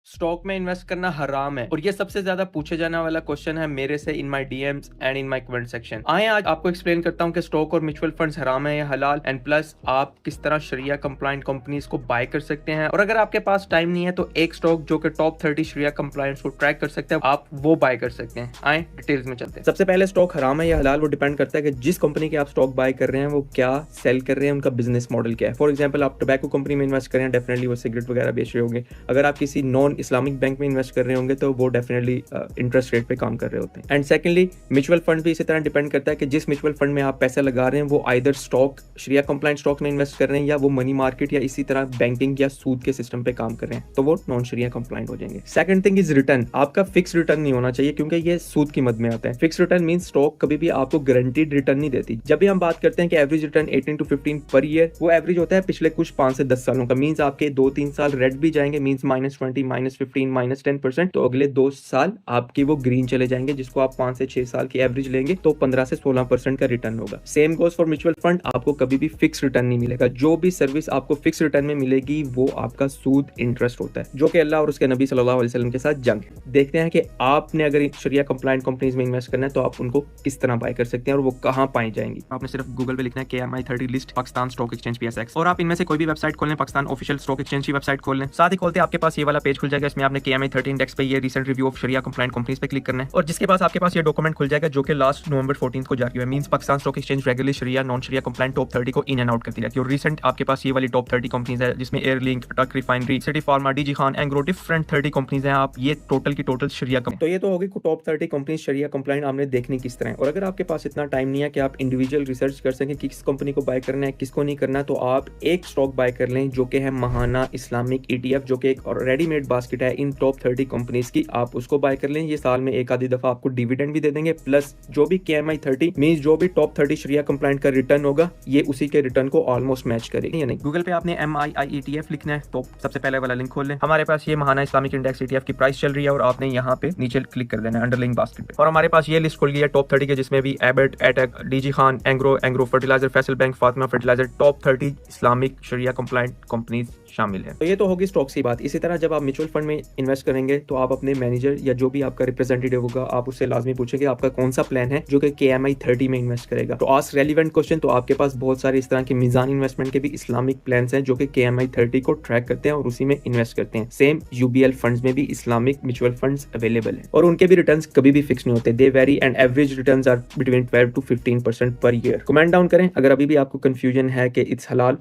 Stock में invest करना हराम है और ये सबसे ज्यादा पूछे जाने वाला क्वेश्चन है मेरे से in my DMs and in my comment section. आए आज आपको एक्सप्लेन करता हूँ कि स्टॉक और म्यूचुअल फंड्स हराम है या हलाल, एंड प्लस आप किस तरह शरिया कंप्लायंट कंपनीज को बाय कर सकते हैं। और अगर आपके पास टाइम नहीं है तो एक स्टॉक जो कि टॉप 30 शरिया कंप्लायंट्स को ट्रैक कर सकते हैं, आप वो बाय कर सकते हैं। आए डिटेल्स में चलते हैं। सबसे पहले स्टॉक हराम है या हलाल वो डिपेंड करता है कि जिस कंपनी के आप स्टॉक बाय कर रहे हैं वो क्या सेल कर रहे हैं, उनका बिजनेस मॉडल क्या है। फॉर एग्जाम्पल आप टोबैको कंपनी में इन्वेस्ट करें, डेफिनेटली वो सिगरेट वगैरह बेच रहे होंगे। अगर आप किसी नॉन इस्लामिक बैंक में इन्वेस्ट कर रहे होंगे तो वो डेफिनेटली इंटरेस्ट रेट पे काम कर रहे होते हैं। एंड सेकंडली म्यूचुअल फंड भी इसी तरह डिपेंड करता है कि जिस म्यूचुअल फंड में आप पैसा लगा रहे हैं वो आइदर स्टॉक शरिया कंप्लायंट स्टॉक में इन्वेस्ट कर रहे हैं या वो मनी मार्केट या इसी तरह बैंकिंग या सूद के सिस्टम पे काम कर रहे हैं, तो वो नॉन शरिया कंप्लायंट हो जाएंगे। Second thing is return. आपका फिक्स रिटर्न नहीं होना चाहिए क्योंकि ये सूद की मद में आता है। फिक्स रिटर्न मीन स्टॉक कभी भी आपको गारंटीड रिटर्न नहीं देती। जब भी हम बात करते हैं कि average return 18 to 15 per year, वो एवरेज होता है पिछले कुछ 5 से 10 सालों का। मीन्स आपके 2-3 साल रेड भी जाएंगे, मीन्स -20, -15, -10%, तो अगले 2 साल आपकी वो ग्रीन चले जाएंगे, जिसको आप 5 से 6 साल की एवरेज लेंगे तो 15 से 16% का रिटर्न होगा। Same goes for mutual fund. आपको कभी भी फिक्स रिटर्न नहीं मिलेगा। जो भी सर्विस आपको फिक्स रिटर्न में मिलेगी वो आपका सूद इंटरेस्ट होता है, जो कि अल्लाह और उसके नबी सल्लल्लाहु अलैहि वसल्लम के साथ जंग है। देखते हैं कि आपने अगर शरिया कंप्लायंट कंपनीज में इन्वेस्ट करना है तो आप उनको किस तरह बाय कर सकते हैं और वो कहां पाई जाएंगी। आपने सिर्फ गूगल पे लिखना है KMI 30 list Pakistan stock exchange PSX, और आप इनमें से कोई भी वेबसाइट खोल लें, पाकिस्तान ऑफिशियल स्टॉक एक्सचेंज की वेबसाइट खोल लें। साथ ही खोलते आपके पास ये वाला पेज खुल जाएगा। इसमें आपने KMI 30 इंडेक्स पे ये रिसेंट रिव्यू ऑफ शरिया कंप्लायंट कंपनीज पे क्लिक करना है और जिसके पास आपके पास ये डॉक्यूमेंट खुल जाएगा जो कि लास्ट नवंबर 14 को जारी हुआ है। Means Pakistan stock exchange regularly शरिया नॉन शरिया कंप्लायंट टॉप 30 को इन एंड आउट करती रहती है। और रिसेंट आपके पास ये वाली टॉप 30 कंपनीज है जिसमें एयरलिंक, अटक refinery, city pharma, DG Khan, Engro, different 30 companies हैं। आप ये टोटल की टोटल शरिया तो ये तो होगी टॉप 30 कंपनीज शरिया कंप्लायंट आपने देखनी किस तरह है। और अगर आपके पास इतना टाइम नहीं है कि आप इंडिविजुअल रिसर्च कर सकें कि किस कंपनी को बाय करना है किसको नहीं करना, तो आप एक स्टॉक बाय कर लें जो कि है महाना इस्लामिक ETF, जो कि एक रेडीमेड बास्केट है इन टॉप 30 कंपनीज की। आप उसको बाय कर लें। ये साल में एक आधी दफा आपको डिविडेंड भी दे देंगे, प्लस जो भी KMI 30 मींस जो भी टॉप 30 शरिया कंप्लायंट का रिटर्न होगा ये उसी के रिटर्न को ऑलमोस्ट मैच करेगा। या नहीं, गूगल पे आपने MII ETF लिखना है तो सबसे पहले वाला लिंक खोल लें। हमारे पास ये महाना इस्लामिक इंडेक्स ETF की प्राइस चल रही है और आपने यहाँ पे नीचे क्लिक कर देना है अंडरलाइंग बास्केट पे, और हमारे पास ये लिस्ट खुल गई है टॉप 30 के, जिसमें भी Abbott, Attock, DG Khan, Engro fertiliser, Faysal bank, Fatima fertiliser, top 30 Islamic शरिया कंप्लायंट कंपनीज शामिल है। तो ये तो होगी स्टॉक्स की बात। इसी तरह जब आप म्यूचुअल फंड में इन्वेस्ट करेंगे तो आप अपने मैनेजर या जो भी आपका रिप्रेजेंटेटिव होगा आप उससे लाजमी पूछेंगे आपका कौन सा प्लान है जो कि KMI 30 में इन्वेस्ट करेगा। तो आस्क रेलिवेंट क्वेश्चन। तो आपके पास बहुत सारे इस तरह के मीजान इन्वेस्टमेंट के भी इस्लामिक प्लान्स हैं जो कि KMI 30 को ट्रैक करते हैं और उसी में इन्वेस्ट करते हैं। सेम UBL फंड्स में भी इस्लामिक म्यूचुअल फंड्स अवेलेबल है और उनके भी रिटर्न्स कभी भी फिक्स नहीं होते। They vary and average returns are between 12 to 15% per year. Comment down करें अगर अभी भी आपको कंफ्यूजन है कि इट्स हलाल